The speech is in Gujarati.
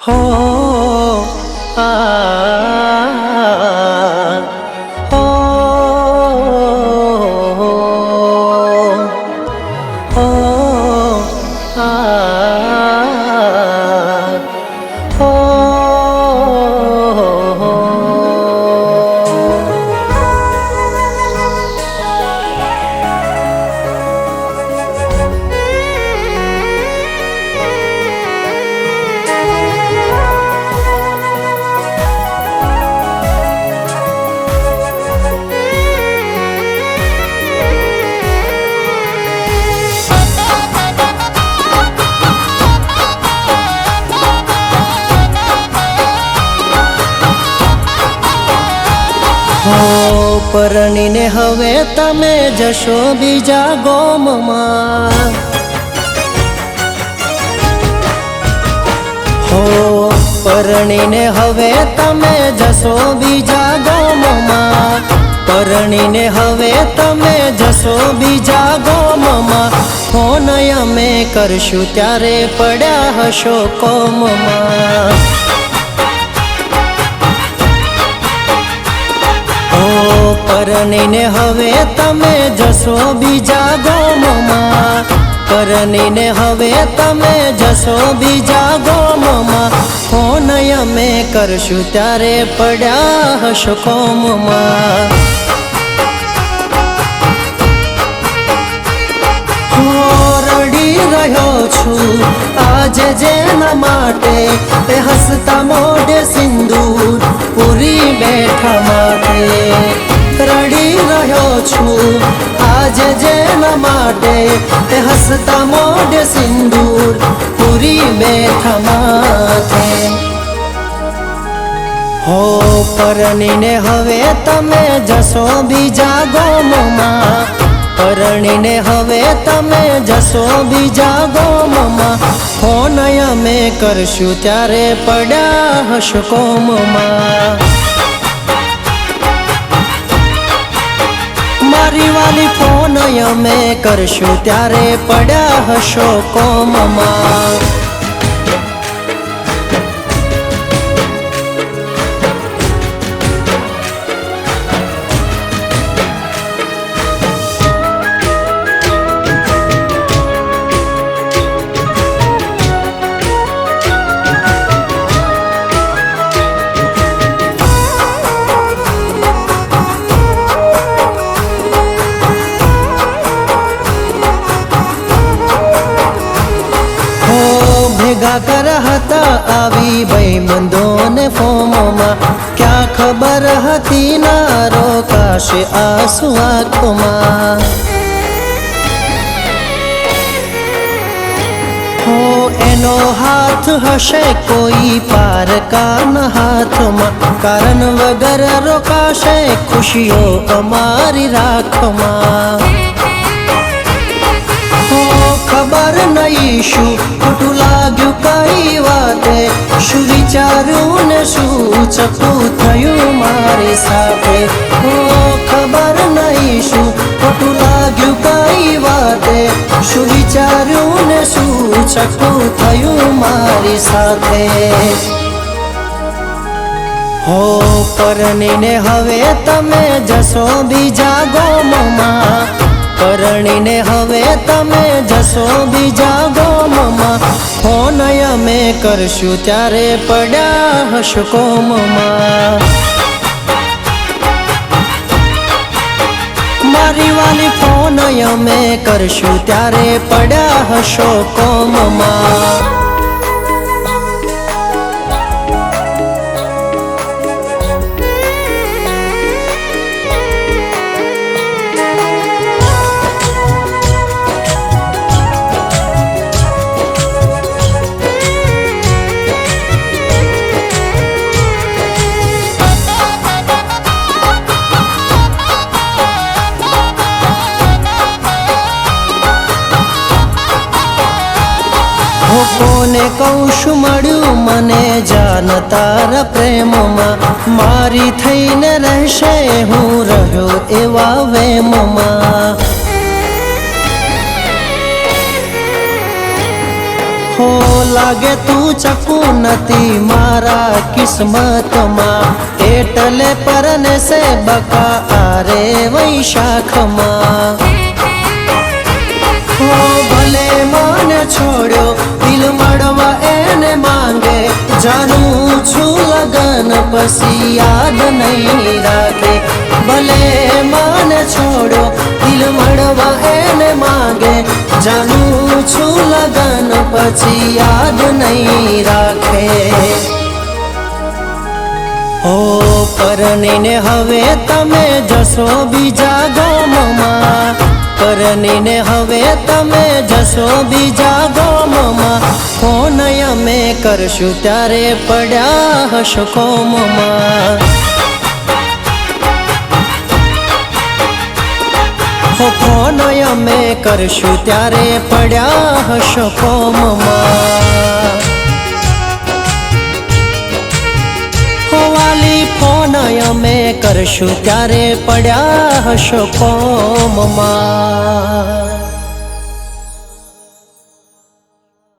हो आ हो हो आ हो પરણીને હવે તમે જશો બીજા ગોમમાં, હો પરણીને હવે તમે જશો બીજા ગોમમાં, પરણીને હવે તમે જશો બીજા ગોમમાં, ફોન અમે કરશું ત્યારે પડ્યા હશો કોમમાં। પરણીને હવે તમે જશો બીજા ગોમમાં, પરણીને હવે તમે જશો બીજા ગોમમાં, ફોન અમે કરશું ત્યારે પડ્યા હશો કોમમાં। રડી રહ્યો છું આજે જેના માટે એ હસતા મોઢે સિંદૂર પૂરી બેઠા માટે, રડી રહ્યો છું આજે જેના માટે એ હસતા મોઢે સિંદૂર પૂરી બેઠા માથે। હો પરણીને હવે તમે જશો બીજા ગોમમાં, પરણીને હવે તમે જશો બીજા ગોમમાં, ફોન અમે કરશું ત્યારે પડ્યા હશો કોમમાં। મારી વાલી ફોન અમે કરશું ત્યારે પડ્યા હશો કોમમાં। ભેગા કર હતા આવી ભાઈબંધોને ફોમમાં, ક્યાં ખબર હતી ના રોકાશે આંસુ આંખોમાં। હો એનો હાથ હશે કોઈ પારકાના હાથમાં, કારણ વગર રોકાશે ખુશીઓ અમારી રાખમાં। ખબર નહીં શું ખોટું લાગ્યું કઈ વાતે, શું વિચાર્યું ને શું ચકું થયું મારી સાથે, હો ખબર નહીં શું ખોટું લાગ્યું કઈ વાતે, શું વિચાર્યું ને શું ચકું થયું મારી સાથે। હો પરણીને હવે તમે જશો બીજા ગોમમાં, પરણીને હવે તમે જશો બીજા ગોમમાં, ફોન અમે કરશું ત્યારે પડ્યા હશો કોમમાં। મારી વાલી ફોન અમે કરશું ત્યારે પડ્યા હશો કોમમાં। કોને કહું શું મળ્યું મને જાન તારા પ્રેમમાં, મારી થઈને રહેશે હું રહ્યો એવા વેમમાં। હો લાગે તું ચકુ નથી મારા કિસ્મતમાં, એટલે પરને સે બકા આરે વૈશાખમાં. ભલે મને છોડ્યો દિલ મળવા એને માંગે, જાણું છું લગન પછી યાદ નહીં રાખે. ભલે મને છોડ્યો દિલ મળવા એને માંગે, જાણું છું લગન પછી યાદ નહીં રાખે. ઓ પરણીને હવે તમે જશો બીજા ગામમાં, પરણીને હવે તમે જશો બીજા ગામમાં, ફોન અમે કરશું ત્યારે પડ્યા હશો કોમમાં. ફોન અમે કરશું ત્યારે પડ્યા હશો કોમમાં. વાલી ફોન અમે કરશું ત્યારે પડ્યા હશો કોમમાં.